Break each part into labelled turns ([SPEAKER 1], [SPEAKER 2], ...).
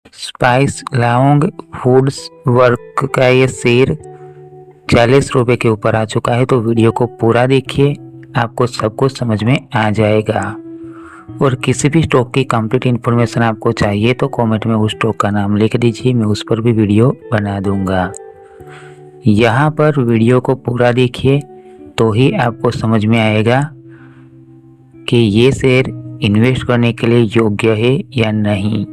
[SPEAKER 1] Spice लाउंग foods work का ये share 40 रुपए के ऊपर आ चुका है। तो वीडियो को पूरा देखिए, आपको सब कुछ समझ में आ जाएगा। और किसी भी स्टॉक की कंप्लीट इन्फॉर्मेशन आपको चाहिए तो कमेंट में उस स्टॉक का नाम लिख दीजिए, मैं उस पर भी वीडियो बना दूंगा। यहाँ पर वीडियो को पूरा देखिए तो ही आपको समझ में आएगा कि ये शेयर इन्वेस्ट करने के लिए योग्य है या नहीं।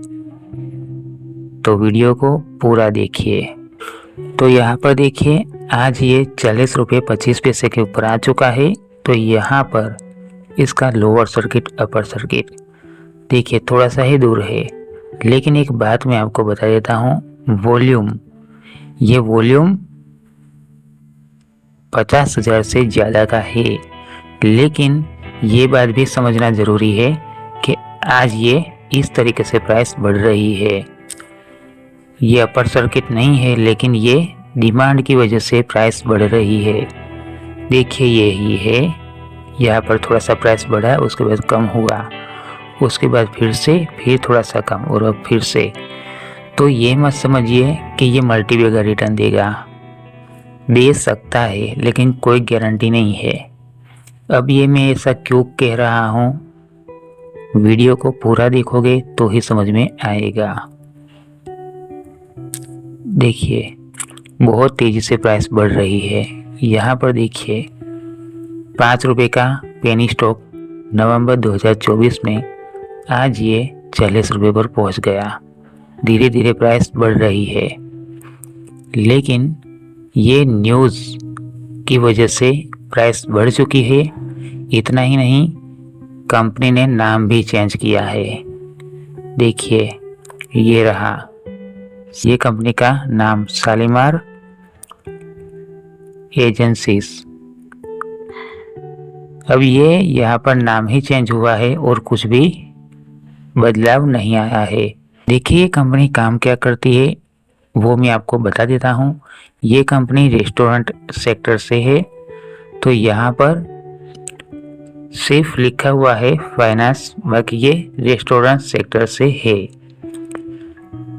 [SPEAKER 1] तो वीडियो को पूरा देखिए। तो यहाँ पर देखिए, आज ये 40 रुपये 25 पैसे के ऊपर आ चुका है। तो यहाँ पर इसका लोअर सर्किट अपर सर्किट देखिए थोड़ा सा ही दूर है। लेकिन एक बात मैं आपको बता देता हूँ, ये वॉल्यूम 50,000 से ज़्यादा का है। लेकिन ये बात भी समझना ज़रूरी है कि आज ये इस तरीके से प्राइस बढ़ रही है। ये अपर सर्किट नहीं है, लेकिन ये डिमांड की वजह से प्राइस बढ़ रही है। देखिए यही है, यहाँ पर थोड़ा सा प्राइस बढ़ा, उसके बाद कम हुआ, उसके बाद फिर थोड़ा सा कम और अब फिर से। तो ये मत समझिए कि ये मल्टीबैगर रिटर्न देगा, दे सकता है लेकिन कोई गारंटी नहीं है। अब ये मैं ऐसा क्यों कह रहा हूँ, वीडियो को पूरा देखोगे तो ही समझ में आएगा। देखिए बहुत तेजी से प्राइस बढ़ रही है। यहाँ पर देखिए 5 रुपये का पेनी स्टॉक नवंबर 2024 में आज ये 40 रुपये पर पहुँच गया। धीरे धीरे प्राइस बढ़ रही है, लेकिन ये न्यूज़ की वजह से प्राइस बढ़ चुकी है। इतना ही नहीं, कंपनी ने नाम भी चेंज किया है। देखिए ये रहा, ये कंपनी का नाम शालीमार एजेंसीज। अब ये यहाँ पर नाम ही चेंज हुआ है और कुछ भी बदलाव नहीं आया है। देखिए कंपनी काम क्या करती है वो मैं आपको बता देता हूँ। ये कंपनी रेस्टोरेंट सेक्टर से है। तो यहाँ पर सिर्फ लिखा हुआ है फाइनेंस, बाकी ये रेस्टोरेंट सेक्टर से है।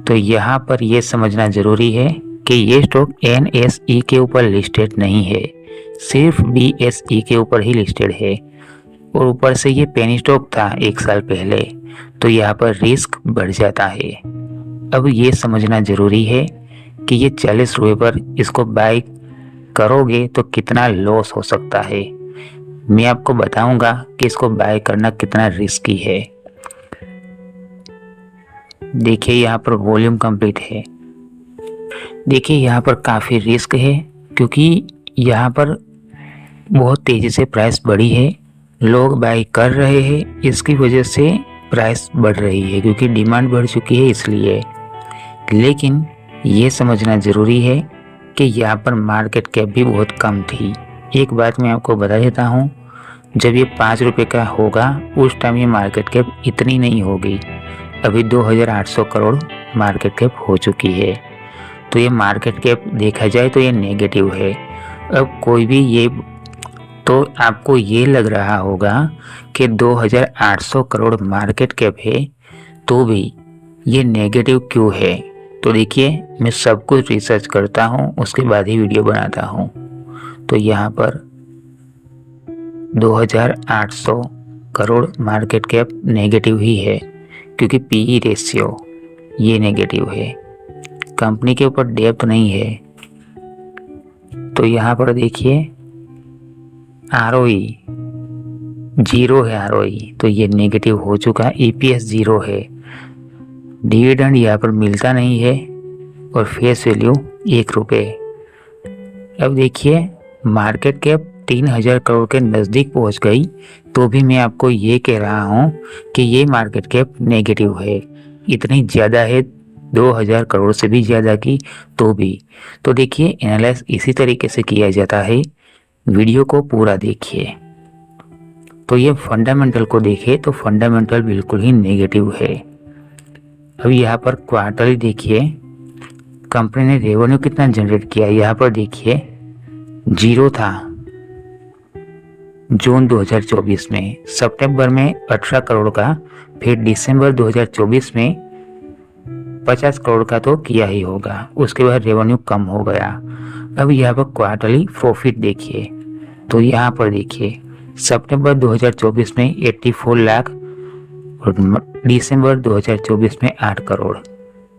[SPEAKER 1] तो यहाँ पर ये समझना जरूरी है कि ये स्टॉक NSE के ऊपर लिस्टेड नहीं है, सिर्फ BSE के ऊपर ही लिस्टेड है। और ऊपर से ये पेनी स्टॉक था 1 साल पहले, तो यहाँ पर रिस्क बढ़ जाता है। अब ये समझना जरूरी है कि ये 40 रुपये पर इसको बाय करोगे तो कितना लॉस हो सकता है। मैं आपको बताऊंगा कि इसको बाय करना कितना रिस्की है। देखिए यहाँ पर वॉल्यूम कंप्लीट है। देखिए यहाँ पर काफ़ी रिस्क है, क्योंकि यहाँ पर बहुत तेज़ी से प्राइस बढ़ी है, लोग बाय कर रहे हैं, इसकी वजह से प्राइस बढ़ रही है क्योंकि डिमांड बढ़ चुकी है इसलिए। लेकिन ये समझना ज़रूरी है कि यहाँ पर मार्केट कैप भी बहुत कम थी। एक बात मैं आपको बता देता हूँ, जब ये 5 रुपये का होगा उस टाइम ये मार्केट कैप इतनी नहीं होगी। अभी 2800 करोड़ मार्केट कैप हो चुकी है। तो ये मार्केट कैप देखा जाए तो ये नेगेटिव है। अब कोई भी ये, तो आपको ये लग रहा होगा कि 2800 करोड़ मार्केट कैप है तो भी ये नेगेटिव क्यों है। तो देखिए मैं सब कुछ रिसर्च करता हूँ, उसके बाद ही वीडियो बनाता हूँ। तो यहाँ पर 2800 करोड़ मार्केट कैप नेगेटिव ही है, क्योंकि PE रेशियो ये नेगेटिव है, कंपनी के ऊपर डेब्ट नहीं है। तो यहाँ पर देखिए ROE 0 है, ROE तो ये नेगेटिव हो चुका है। EPS 0 है, डिविडेंड यहाँ पर मिलता नहीं है और फेस वैल्यू 1 रुपये। अब देखिए मार्केट कैप 3000 करोड़ के नज़दीक पहुँच गई, तो भी मैं आपको ये कह रहा हूँ कि ये मार्केट कैप नेगेटिव है। इतनी ज़्यादा है 2000 करोड़ से भी ज़्यादा की, तो भी। तो देखिए एनालाइज इसी तरीके से किया जाता है, वीडियो को पूरा देखिए। तो ये फंडामेंटल को देखिए तो फंडामेंटल बिल्कुल ही नेगेटिव है। अब यहाँ पर क्वार्टरली देखिए कंपनी ने रेवेन्यू कितना जनरेट किया, यहाँ पर देखिए 0 था जून 2024 में, सितंबर में 18 करोड़ का, फिर दिसंबर 2024 में 50 करोड़ का तो किया ही होगा, उसके बाद रेवेन्यू कम हो गया। अब यहाँ पर क्वार्टरली प्रॉफिट देखिए, तो यहाँ पर देखिए सितंबर 2024 में 84 लाख और दिसंबर 2024 में 8 करोड़।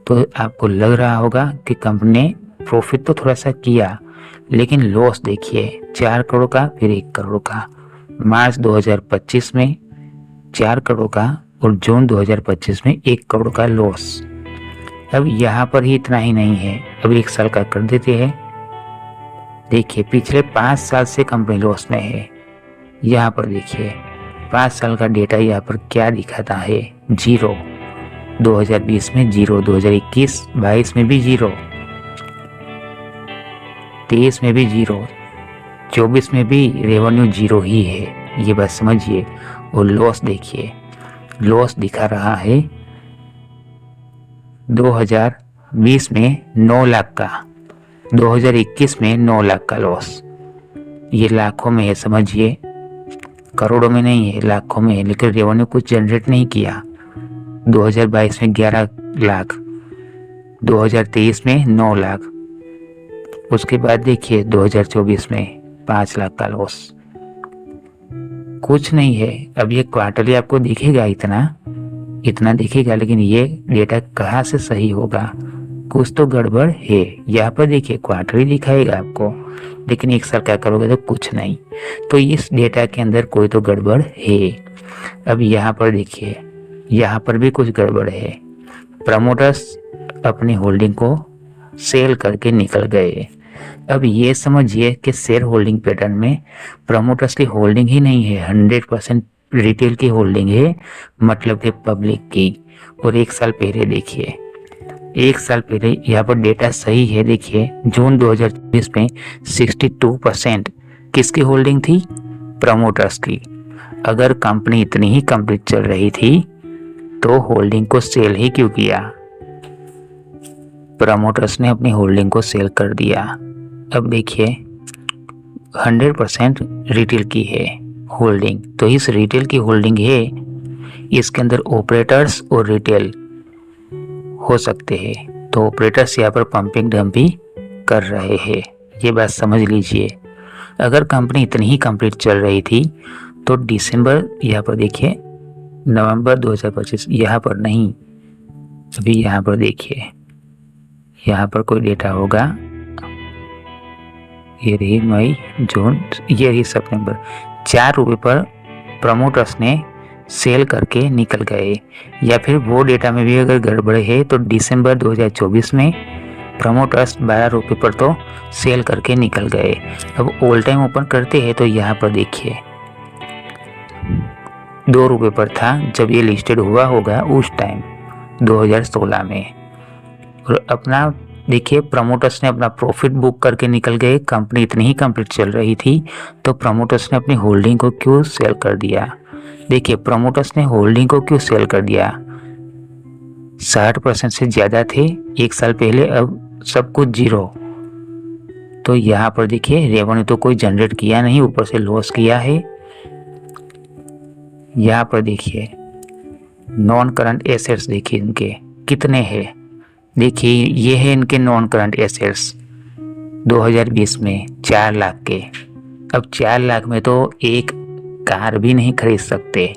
[SPEAKER 1] तो आपको लग रहा होगा कि कंपनी ने प्रॉफिट तो थोड़ा सा किया, लेकिन लॉस देखिए 4 करोड़ का, फिर 1 करोड़ का। मार्च 2025 में 4 करोड़ का और जून 2025 में 1 करोड़ का लॉस। अब यहाँ पर ही इतना ही नहीं है, अब 1 साल का कर देते हैं। देखिए पिछले 5 साल से कंपनी लॉस में है। यहाँ पर देखिए 5 साल का डेटा यहाँ पर क्या दिखाता है, 0। 2020 में 0, 2021-22 में भी 0, 23 में भी 0, 24 में भी रेवेन्यू 0 ही है, ये बात समझिए। और लॉस देखिए, लॉस दिखा रहा है 2020 में 9 लाख का, 2021 में 9 लाख का लॉस। ये लाखों में है, समझिए, करोड़ों में नहीं है, लाखों में है। लेकिन रेवेन्यू कुछ जनरेट नहीं किया। 2022 में 11 लाख, 2023 में 9 लाख, उसके बाद देखिए 2024 में 5 लाख का लॉस। कुछ नहीं है। अब ये क्वार्टरली आपको दिखेगा, इतना दिखेगा, लेकिन ये डेटा कहाँ से सही होगा, कुछ तो गड़बड़ है। यहाँ पर देखिए क्वार्टरली दिखाएगा आपको, लेकिन 1 साल क्या करोगे तो कुछ नहीं। तो इस डेटा के अंदर कोई तो गड़बड़ है। अब यहाँ पर देखिए, यहाँ पर भी कुछ गड़बड़ है। प्रमोटर्स अपनी होल्डिंग को सेल करके निकल गए। अब ये समझिए कि शेयर होल्डिंग पैटर्न में प्रमोटर्स की होल्डिंग ही नहीं है, 100% रिटेल की होल्डिंग है, मतलब कि पब्लिक की। और 1 साल पहले देखिए, 1 साल पहले यहाँ पर डेटा सही है। देखिए जून 2024 में 62% किसकी होल्डिंग थी, प्रमोटर्स की। अगर कंपनी इतनी ही कंप्लीट चल रही थी तो होल्डिंग को सेल ही क्यों किया, प्रमोटर्स ने अपनी होल्डिंग को सेल कर दिया। अब देखिए 100% रिटेल की है होल्डिंग, तो इस रिटेल की होल्डिंग है, इसके अंदर ऑपरेटर्स और रिटेल हो सकते हैं। तो ऑपरेटर्स यहाँ पर पंपिंग डंपिंग कर रहे हैं, ये बात समझ लीजिए। अगर कंपनी इतनी ही कंप्लीट चल रही थी तो दिसंबर, यहाँ पर देखिए नवंबर 2025, यहाँ पर नहीं, अभी यहाँ पर देखिए, यहाँ पर कोई डेटा होगा, ये रही मई, जून, ये रही सितंबर। 4 रुपये पर प्रमोटर्स ने सेल करके निकल गए। या फिर वो डेटा में भी अगर गड़बड़ है तो दिसंबर 2024 में प्रमोटर्स 12 रुपये पर तो सेल करके निकल गए। अब ऑल टाइम ओपन करते हैं तो यहाँ पर देखिए 2 रुपये पर था जब ये लिस्टेड हुआ होगा उस टाइम 2016 में। और अपना देखिए प्रमोटर्स ने अपना प्रॉफिट बुक करके निकल गए। कंपनी इतनी ही कंप्लीट चल रही थी तो प्रमोटर्स ने अपनी होल्डिंग को क्यों सेल कर दिया। देखिए प्रमोटर्स ने होल्डिंग को क्यों सेल कर दिया, 60% से ज़्यादा थे 1 साल पहले, अब सब कुछ 0। तो यहाँ पर देखिए रेवेन्यू तो कोई जनरेट किया नहीं, ऊपर से लॉस किया है। यहाँ पर देखिए नॉन करंट एसेट्स देखिए इनके कितने हैं। देखिए ये है इनके नॉन करंट एसेट्स 2020 में 4 लाख के। अब 4 लाख में तो एक कार भी नहीं खरीद सकते।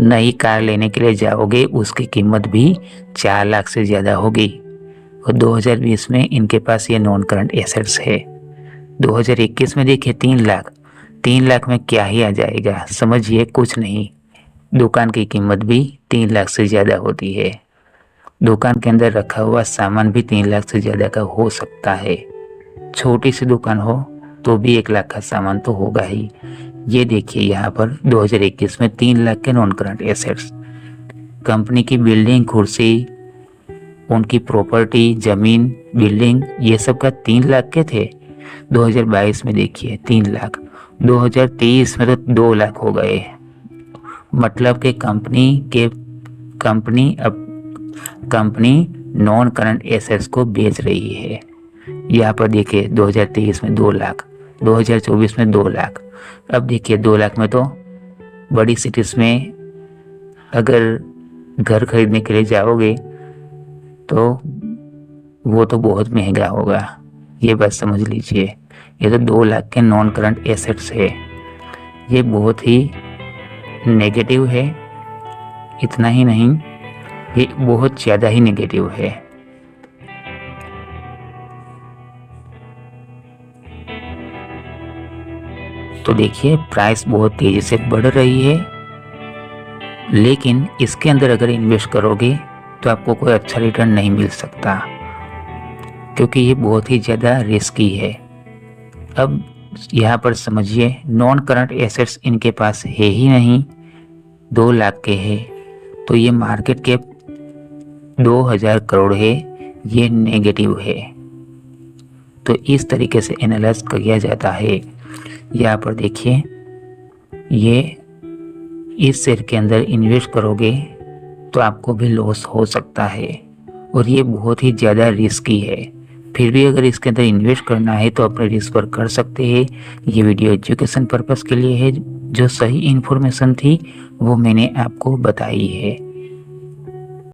[SPEAKER 1] नई कार लेने के लिए जाओगे उसकी कीमत भी 4 लाख से ज़्यादा होगी। और 2020 में इनके पास ये नॉन करंट एसेट्स है। 2021 में देखिए 3 लाख, 3 लाख में क्या ही आ जाएगा, समझिए कुछ नहीं। दुकान की कीमत भी 3 लाख से ज़्यादा होती है। दुकान के अंदर रखा हुआ सामान भी 3 लाख से ज़्यादा का हो सकता है। छोटी सी दुकान हो तो भी 1 लाख का सामान तो होगा ही। ये देखिए यहाँ पर 2021 में 3 लाख के नॉन करंट एसेट्स। कंपनी की बिल्डिंग, कुर्सी, उनकी प्रॉपर्टी, जमीन, बिल्डिंग, ये सब का 3 लाख के थे। 2022 में देखिए 3 लाख, 2023 में तो 2 लाख हो गए। मतलब कि कंपनी नॉन करंट एसेट्स को बेच रही है। यहाँ पर देखिए 2023 में 2 लाख, 2024 में 2 लाख। अब देखिए 2 लाख में तो बड़ी सिटीज में अगर घर खरीदने के लिए जाओगे तो वो तो बहुत महंगा होगा, ये बात समझ लीजिए। ये तो 2 लाख के नॉन करंट एसेट्स है, ये बहुत ही नेगेटिव है। इतना ही नहीं, ये बहुत ज़्यादा ही नेगेटिव है। तो देखिए प्राइस बहुत तेज़ी से बढ़ रही है, लेकिन इसके अंदर अगर इन्वेस्ट करोगे तो आपको कोई अच्छा रिटर्न नहीं मिल सकता, क्योंकि ये बहुत ही ज़्यादा रिस्की है। अब यहाँ पर समझिए, नॉन करंट एसेट्स इनके पास है ही नहीं, 2 लाख के है, तो ये मार्केट कैप 2000 करोड़ है, ये नेगेटिव है। तो इस तरीके से एनालाइज किया जाता है। यहाँ पर देखिए, ये इस शेयर के अंदर इन्वेस्ट करोगे तो आपको भी लॉस हो सकता है, और ये बहुत ही ज़्यादा रिस्की है। फिर भी अगर इसके अंदर इन्वेस्ट करना है तो अपने रिस्क पर कर सकते हैं। ये वीडियो एजुकेशन पर्पस के लिए है, जो सही इन्फॉर्मेशन थी वो मैंने आपको बताई है।